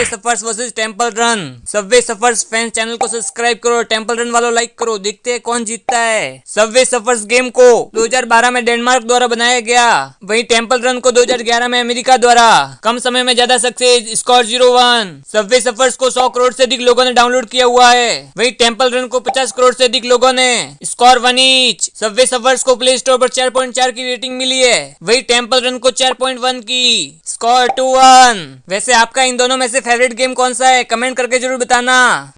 Subway suffers versus temple run. Subway suffers fans channel को subscribe करो, temple run वालों like करो। देखते हैं कौन जीतता है। सबवे सफर्स गेम को 2012 में डेनमार्क द्वारा बनाया गया, वहीं टेंपल रन को 2011 में अमेरिका द्वारा। कम समय में ज्यादा सक्सेस, स्कोर 0-1। सबवे सफर्स को 100 करोड़ से अधिक लोगों ने डाउनलोड किया हुआ है, वहीं टेंपल रन को 50 करोड़ से अधिक लोगों ने। Score 1 each. सबवे सफर्स को प्ले स्टोर पर 4.4 की रेटिंग मिली है, वहीं टेंपल रन को 4.1 की। स्कोर 2-1। वैसे आपका इन दोनों में से फेवरेट गेम कौन सा है, कमेंट करके जरूर बताना।